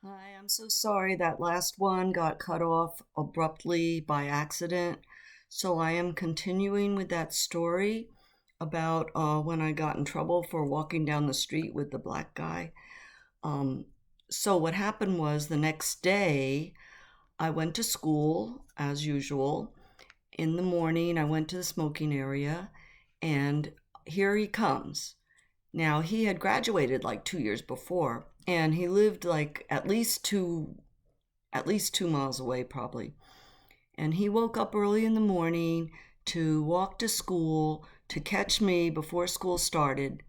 Hi, I'm so sorry that last one got cut off abruptly by accident. So I am continuing with that story about when I got in trouble for walking down the street with the black guy. Um, so what happened was the next day I went to school as usual. In the morning, I went to the smoking area, and here he comes. Now, he had graduated like 2 years before, and he lived like at least 2 miles away, probably. And he woke up early in the morning to walk to school to catch me before school started.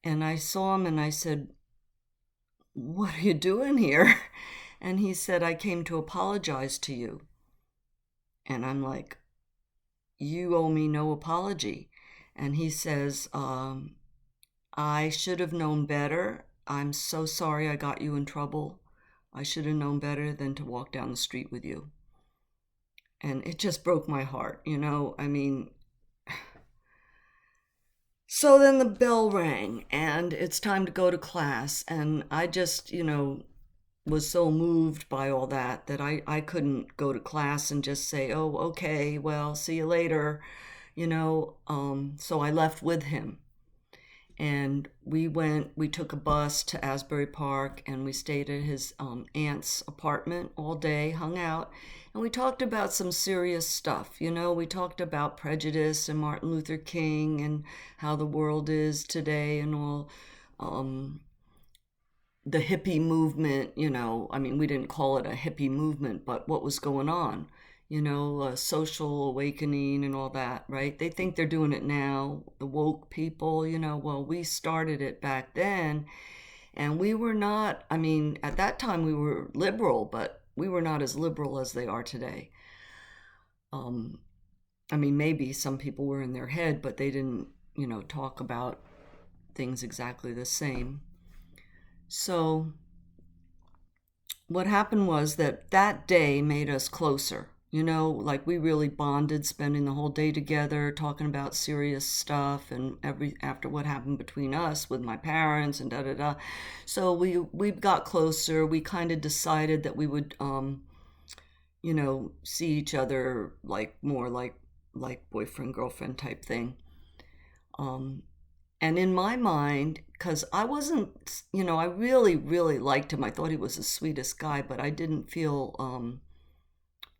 And I saw him and I said, "What are you doing here?" And he said, "I came to apologize to you." And I'm like, "You owe me no apology." And he says, "I should have known better. I'm so sorry I got you in trouble. I should have known better than to walk down the street with you." And it just broke my heart. I mean, so then the bell rang and it's time to go to class. And I just was so moved by all that I couldn't go to class and just say, "Oh, okay, well, see you later." So I left with him. And we took a bus to Asbury Park and we stayed at his aunt's apartment all day, hung out, and we talked about some serious stuff. We talked about prejudice and Martin Luther King and how the world is today and all. Um, the hippie movement. I mean, we didn't call it a hippie movement, but what was going on, a social awakening and all that, right? They think they're doing it now, the woke people. Well, we started it back then, and we were not, I mean, at that time we were liberal, but we were not as liberal as they are today. Um, I mean, maybe some people were in their head, but they didn't talk about things exactly the same. So what happened was that day made us closer. Like we really bonded, spending the whole day together, talking about serious stuff, and after what happened between us with my parents and da da da. So we got closer. We kind of decided that we would see each other like more like boyfriend girlfriend type thing. Um, and in my mind, because I wasn't, I really, really liked him. I thought he was the sweetest guy, but I didn't feel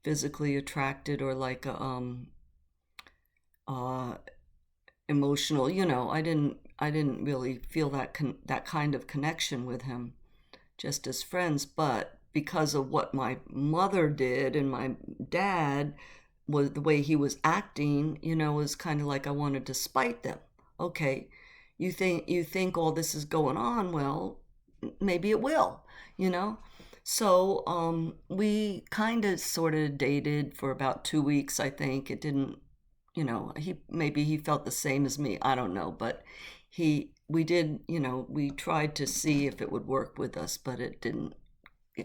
physically attracted or like uh, emotional. I didn't really feel that kind of connection with him, just as friends. But because of what my mother did and my dad, was the way he was acting, was kind of like I wanted to spite them. Okay, you think all this is going on, well, maybe it will. So we kind of sort of dated for about 2 weeks. I think it didn't. He felt the same as me. I don't know, but we did. We tried to see if it would work with us, but it didn't.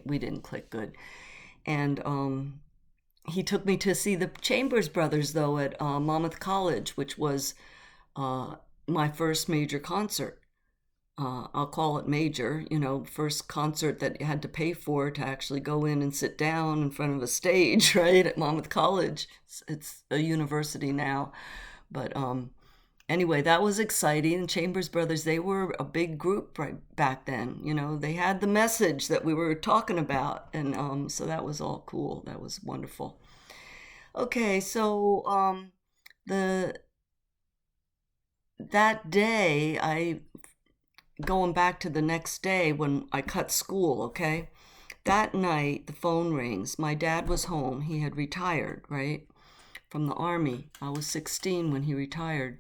We didn't click good. And he took me to see the Chambers Brothers though at Monmouth College, which was uh, my first major concert. I'll call it major, first concert that you had to pay for to actually go in and sit down in front of a stage, right, at Monmouth College. It's a university now. But anyway, that was exciting. Chambers Brothers, they were a big group right back then. They had the message that we were talking about. And so that was all cool. That was wonderful. Okay, so the that day I going back to the next day when I cut school, okay? That night, the phone rings. My dad was home. He had retired, right, from the Army. I was 16 when he retired.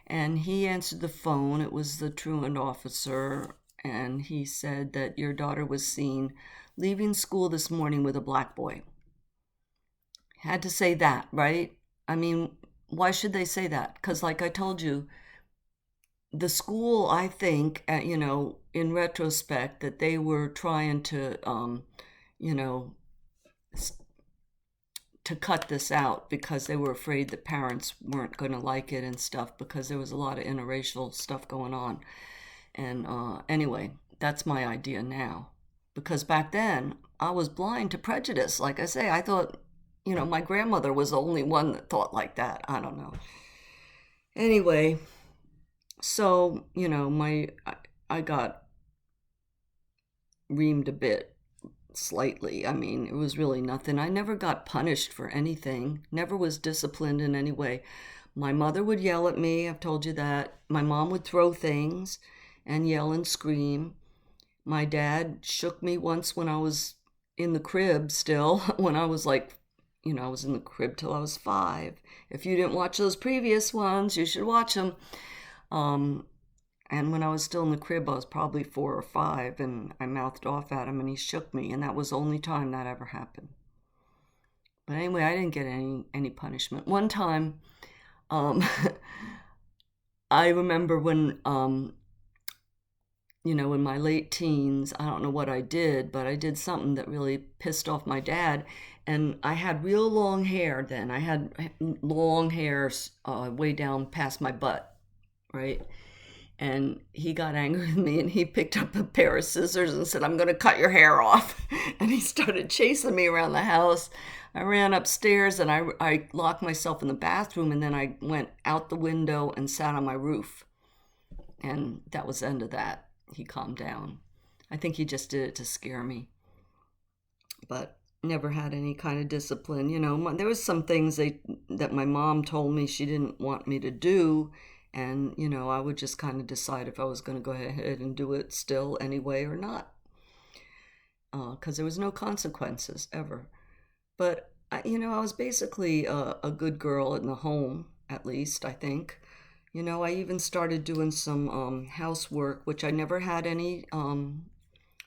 And he answered the phone. It was the truant officer. And he said that your daughter was seen leaving school this morning with a black boy. Had to say that, right? I mean, why should they say that? Because, like I told you, the school, I think, in retrospect, that they were trying you know, to cut this out because they were afraid that parents weren't going to like it and stuff because there was a lot of interracial stuff going on. And anyway, that's my idea now. because back then I was blind to prejudice. Like I say, I thought, my grandmother was the only one that thought like that. I don't know. Anyway, so, I got reamed a bit, slightly. I mean, it was really nothing. I never got punished for anything, never was disciplined in any way. My mother would yell at me, I've told you that. My mom would throw things and yell and scream. My dad shook me once when I was in the crib still, when I was like, I was in the crib till I was 5. If you didn't watch those previous ones, you should watch them. And when I was still in the crib, I was probably 4 or 5, and I mouthed off at him, and he shook me, and that was the only time that ever happened. But anyway, I didn't get any punishment. One time, um, I remember when, in my late teens, I don't know what I did, but I did something that really pissed off my dad. And I had real long hair then. I had long hair way down past my butt, right? And he got angry with me and he picked up a pair of scissors and said, "I'm going to cut your hair off." And he started chasing me around the house. I ran upstairs and I locked myself in the bathroom, and then I went out the window and sat on my roof. And that was the end of that. He calmed down. I think he just did it to scare me. But never had any kind of discipline. There was some things that my mom told me she didn't want me to do. And, I would just kind of decide if I was going to go ahead and do it still anyway or not. Because there was no consequences ever. But, I was basically a good girl in the home, at least, I think. I even started doing some housework, which I never had any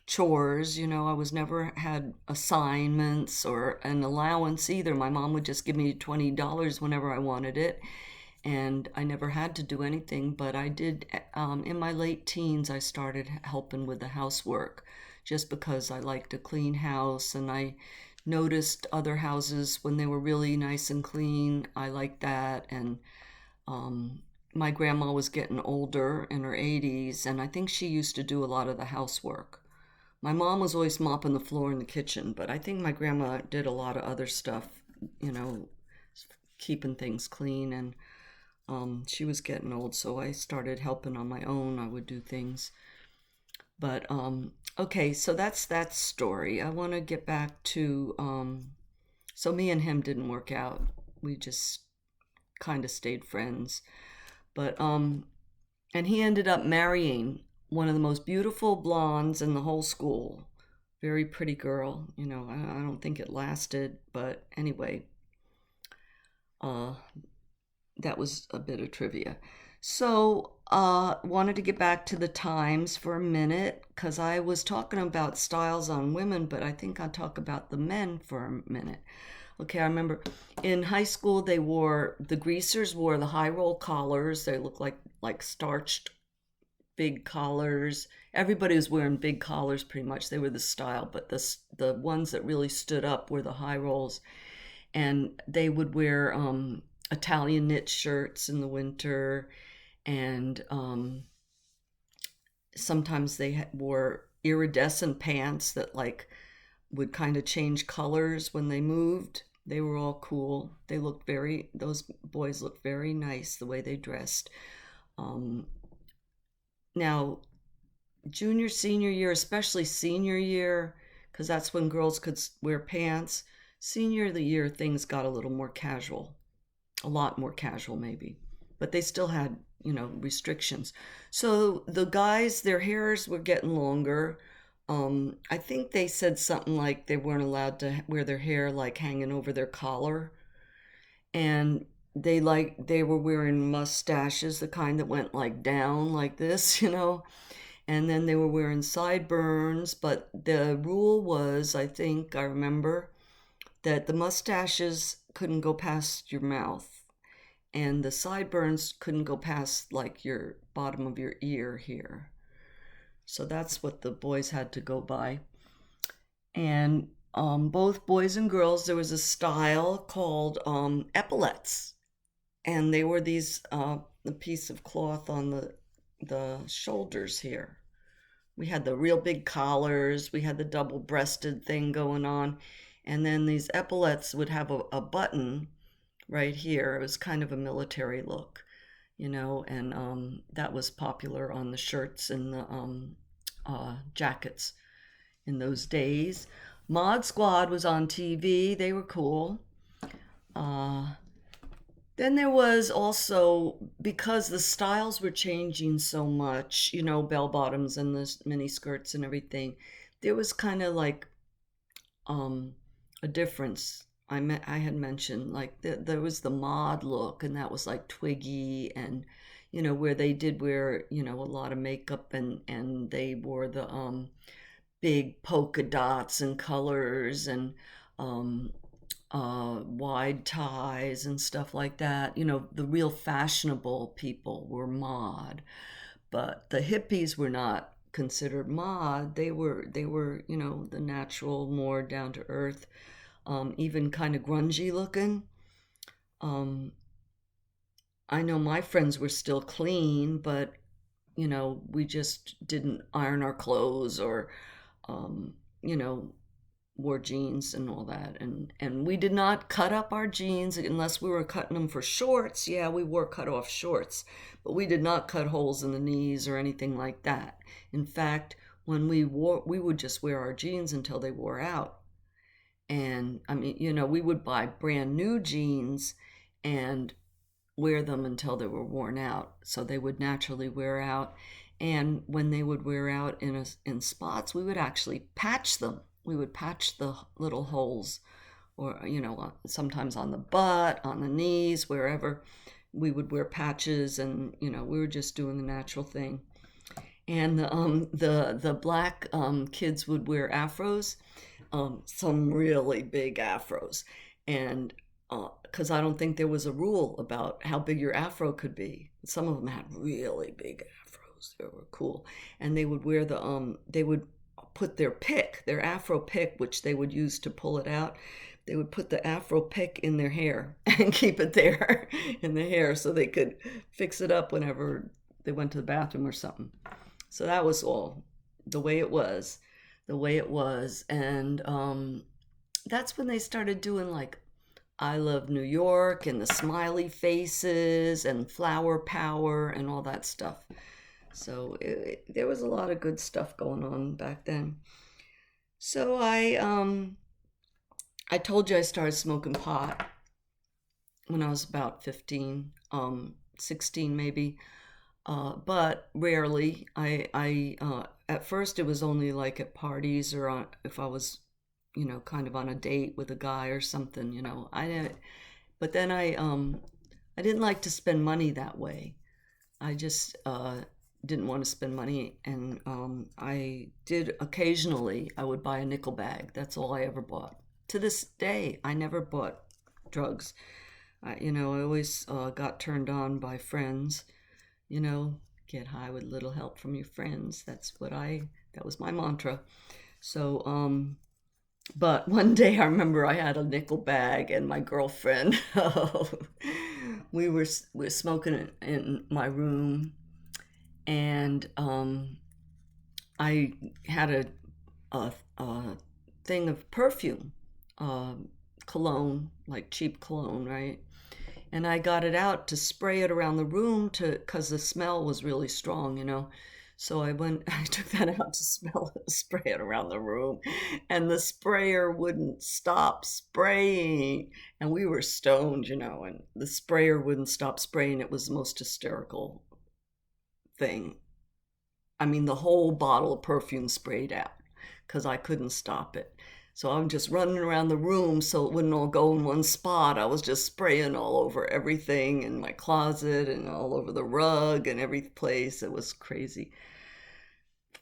chores. I was never had assignments or an allowance either. My mom would just give me $20 whenever I wanted it. And I never had to do anything, but I did, in my late teens, I started helping with the housework just because I like to clean house, and I noticed other houses when they were really nice and clean. I liked that, and my grandma was getting older in her 80s, and I think she used to do a lot of the housework. My mom was always mopping the floor in the kitchen, but I think my grandma did a lot of other stuff, keeping things clean, and she was getting old, so I started helping on my own. I would do things. But, okay, so that's that story. I want to get back to, so me and him didn't work out. We just kind of stayed friends. But, and he ended up marrying one of the most beautiful blondes in the whole school. Very pretty girl. I don't think it lasted, but anyway, that was a bit of trivia. So, wanted to get back to the times for a minute, because I was talking about styles on women, but I think I'll talk about the men for a minute. Okay, I remember in high school the greasers wore the high roll collars. They looked like starched big collars. Everybody was wearing big collars pretty much. They were the style, but the ones that really stood up were the high rolls. And they would wear Italian knit shirts in the winter, and sometimes they wore iridescent pants that would kind of change colors when they moved. They were all cool. Those boys looked very nice the way they dressed. Now, junior, senior year, especially senior year, because that's when girls could wear pants. Senior year, things got a little more casual. A lot more casual, maybe. But they still had, restrictions. So the guys, their hairs were getting longer. I think they said something like they weren't allowed to wear their hair hanging over their collar. And they were wearing mustaches, the kind that went down like this, And then they were wearing sideburns. But the rule was, I think, I remember, that the mustaches couldn't go past your mouth, and the sideburns couldn't go past your bottom of your ear here. So that's what the boys had to go by. And both boys and girls, there was a style called epaulettes, and they were these a piece of cloth on the shoulders here, We had the real big collars, we had the double breasted thing going on. And then these epaulets would have a button right here. It was kind of a military look, and that was popular on the shirts and the jackets in those days. Mod Squad was on TV. They were cool. Uh, then there was also, because the styles were changing so much, bell bottoms and the mini skirts and everything, there was kind of like um, a difference. I had mentioned like there was the mod look, and that was like Twiggy, and where they did wear a lot of makeup, and they wore the big polka dots and colors, and um, wide ties and stuff like that. The real fashionable people were mod, but the hippies were not considered mod. They were the natural, more down to earth, even kind of grungy looking. Um, I know my friends were still clean, but we just didn't iron our clothes, or um, you know, wore jeans and all that, and we did not cut up our jeans unless we were cutting them for shorts. Yeah, we wore cut off shorts, but we did not cut holes in the knees or anything like that. In fact, when we would just wear our jeans until they wore out. And I mean, we would buy brand new jeans and wear them until they were worn out, so they would naturally wear out. And when they would wear out in spots, we would actually patch them. We would patch the little holes, or sometimes on the butt, on the knees, wherever. We would wear patches, and we were just doing the natural thing. And the black kids would wear afros, some really big afros, and because I don't think there was a rule about how big your afro could be. Some of them had really big afros. They were cool, and they would wear they would put their afro pick, which they would use to pull it out. They would put the afro pick in their hair and keep it there in the hair so they could fix it up whenever they went to the bathroom or something. So that was all the way it was, and that's when they started doing like I Love New York and the smiley faces and flower power and all that stuff. So there was a lot of good stuff going on back then. So I told you I started smoking pot when I was about 15, 16 maybe, but rarely. I at first it was only like at parties, or if I was, kind of on a date with a guy or something. I didn't. But then I didn't like to spend money that way. I just didn't want to spend money, and I did occasionally. I would buy a nickel bag. That's all I ever bought. To this day, I never bought drugs. I always got turned on by friends. Get high with little help from your friends. That was my mantra. So, but one day I remember I had a nickel bag, and my girlfriend, we were smoking in my room, and I had a thing of perfume, uh, cologne, like cheap cologne, right? And I got it out to spray it around the room because the smell was really strong. So I took that out to spray it around the room, and the sprayer wouldn't stop spraying. And we were stoned, and the sprayer wouldn't stop spraying. It was the most hysterical thing. I mean, the whole bottle of perfume sprayed out because I couldn't stop it. So I'm just running around the room so it wouldn't all go in one spot. I was just spraying all over everything in my closet and all over the rug and every place. It was crazy.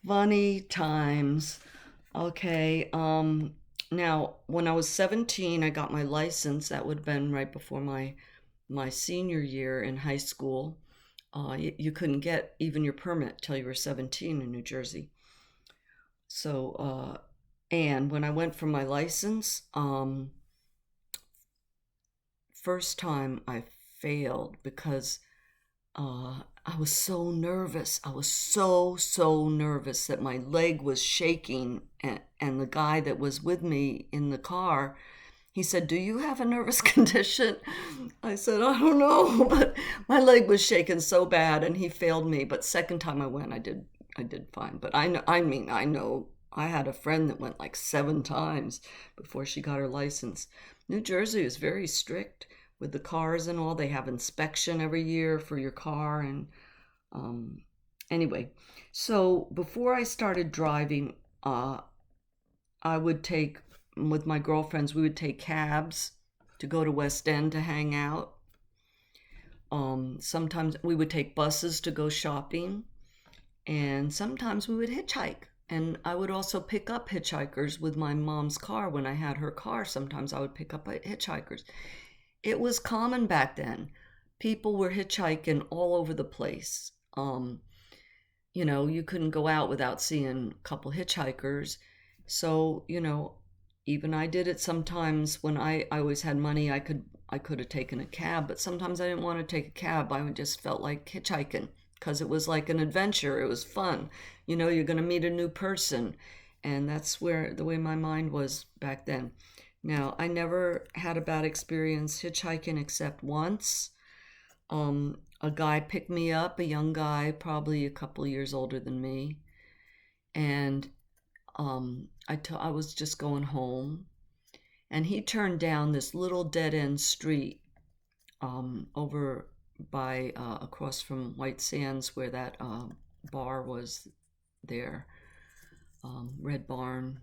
Funny times. Okay. Now, when I was 17, I got my license. That would have been right before my senior year in high school. You couldn't get even your permit till you were 17 in New Jersey. So, and when I went for my license, first time I failed because I was so nervous. I was so nervous that my leg was shaking. And the guy that was with me in the car, he said, "Do you have a nervous condition?" I said, "I don't know," but my leg was shaking so bad, and he failed me. But second time I went, I did fine. But I know I had a friend that went like 7 times before she got her license. New Jersey is very strict with the cars and all. They have inspection every year for your car. And um, anyway, so before I started driving, I would take, with my girlfriends, we would take cabs to go to West End to hang out. Sometimes we would take buses to go shopping, and sometimes we would hitchhike. And I would also pick up hitchhikers with my mom's car. When I had her car, sometimes I would pick up hitchhikers. It was common back then. People were hitchhiking all over the place. You couldn't go out without seeing a couple hitchhikers. So, even I did it sometimes when I always had money. I could have taken a cab, but sometimes I didn't want to take a cab. I just felt like hitchhiking because it was like an adventure. It was fun. You're going to meet a new person. And that's the way my mind was back then. Now, I never had a bad experience hitchhiking except once. A guy picked me up, a young guy, probably a couple years older than me. And I was just going home. And he turned down this little dead-end street over by across from White Sands, where that bar was there, Red Barn.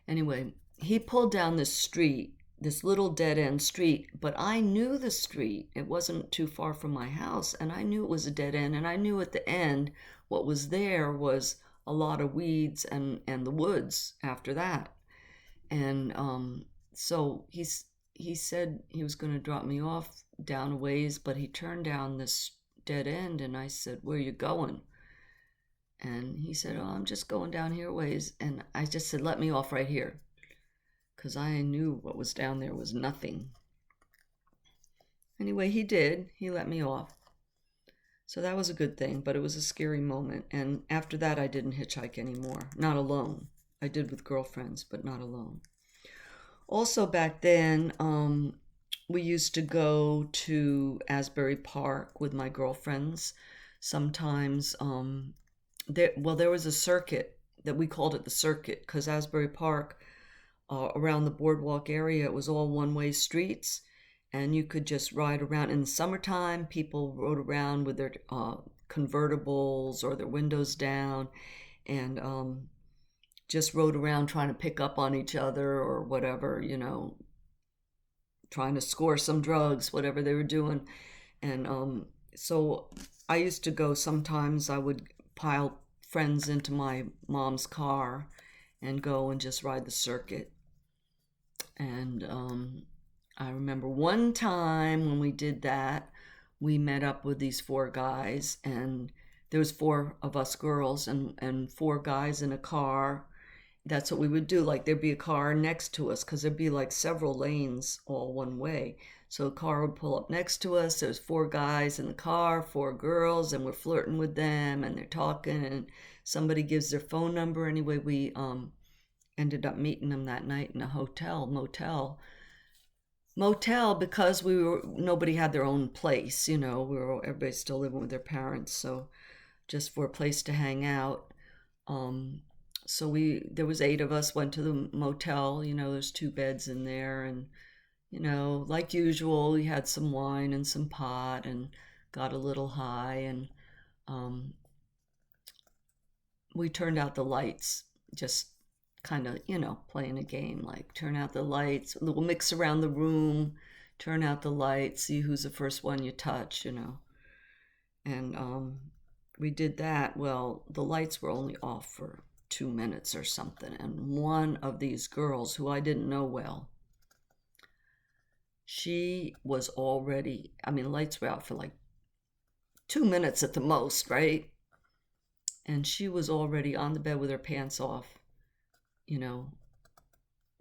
Anyway, he pulled down this street, this little dead-end street, but I knew the street. It wasn't too far from my house, and I knew it was a dead end, and I knew at the end what was there was a lot of weeds and the woods after that. And so he said he was going to drop me off down a ways, but he turned down this dead end, and I said, "Where are you going?" And he said, "Oh, I'm just going down here ways." And I just said, "Let me off right here," because I knew what was down there was nothing. Anyway, he did. He let me off. So that was a good thing, but it was a scary moment. And after that, I didn't hitchhike anymore. Not alone. I did with girlfriends, but not alone. Also back then, we used to go to Asbury Park with my girlfriends. Sometimes, there was a circuit that we called it the circuit, because Asbury Park, around the boardwalk area, it was all one-way streets, and you could just ride around. In the summertime, people rode around with their convertibles or their windows down, and just rode around trying to pick up on each other or whatever, trying to score some drugs, whatever they were doing. And so I used to go, sometimes I would pile friends into my mom's car and go and just ride the circuit. And I remember one time when we did that, we met up with these 4 guys, and there was 4 of us girls and 4 guys in a car. That's what we would do. Like, there'd be a car next to us, because there'd be like several lanes all one way. So a car would pull up next to us. There's 4 guys in the car, 4 girls, and we're flirting with them, and they're talking, and somebody gives their phone number. Anyway, we ended up meeting them that night in a motel, because nobody had their own place. Everybody still living with their parents, so just for a place to hang out. So there was 8 of us, went to the motel. There's 2 beds in there, and like usual, we had some wine and some pot and got a little high, and we turned out the lights, just kind of, playing a game, like turn out the lights, we'll mix around the room, turn out the lights, see who's the first one you touch, and we did that. Well, the lights were only off for 2 minutes or something, and one of these girls, who I didn't know well, she was already, lights were out for like 2 minutes at the most, right? And she was already on the bed with her pants off,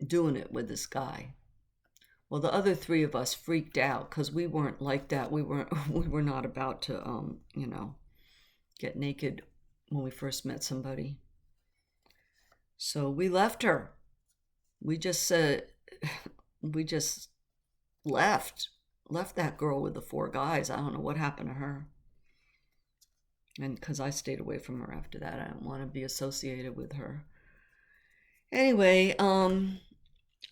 doing it with this guy. Well, the other 3 of us freaked out, because we weren't like that. We were not about to, get naked when we first met somebody. So we left her. We just we just left left that girl with the four guys. I don't know what happened to her. And because I stayed away from her after that, I don't want to be associated with her. Anyway,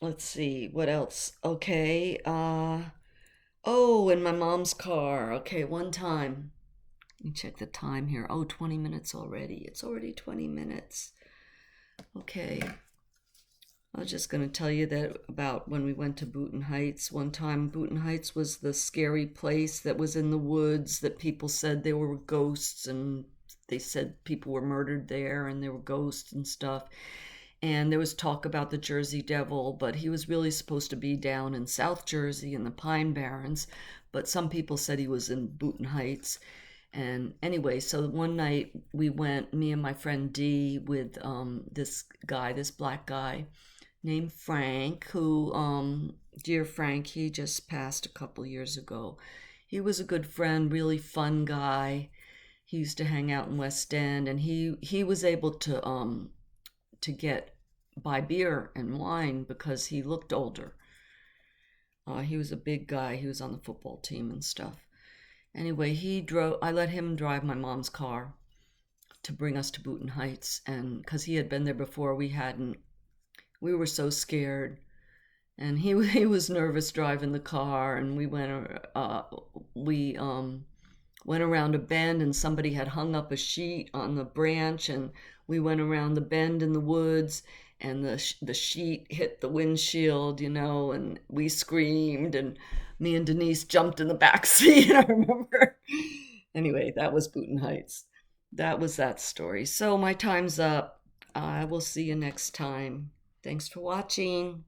let's see what else. Okay, oh, in my mom's car. Okay, one time. Let me check the time here. Oh, 20 minutes already. It's already 20 minutes. Okay. I was just going to tell you that about when we went to Booten Heights. One time, Booten Heights was the scary place that was in the woods that people said there were ghosts, and they said people were murdered there and there were ghosts and stuff. And there was talk about the Jersey Devil, but he was really supposed to be down in South Jersey in the Pine Barrens. But some people said he was in Booten Heights. And anyway, so one night we went, me and my friend Dee, with this guy, this black guy named Frank, who, dear Frank, he just passed a couple years ago. He was a good friend, really fun guy. He used to hang out in West End, and he was able to get buy beer and wine because he looked older. He was a big guy. He was on the football team and stuff. Anyway, he drove. I let him drive my mom's car to bring us to Booten Heights, and because he had been there before, we hadn't. We were so scared, and he was nervous driving the car, and we went around a bend, and somebody had hung up a sheet on the branch, and we went around the bend in the woods, and the sheet hit the windshield, and we screamed, and me and Denise jumped in the back seat. I remember. Anyway, that was Booten Heights. That was that story. So my time's up. I will see you next time. Thanks for watching.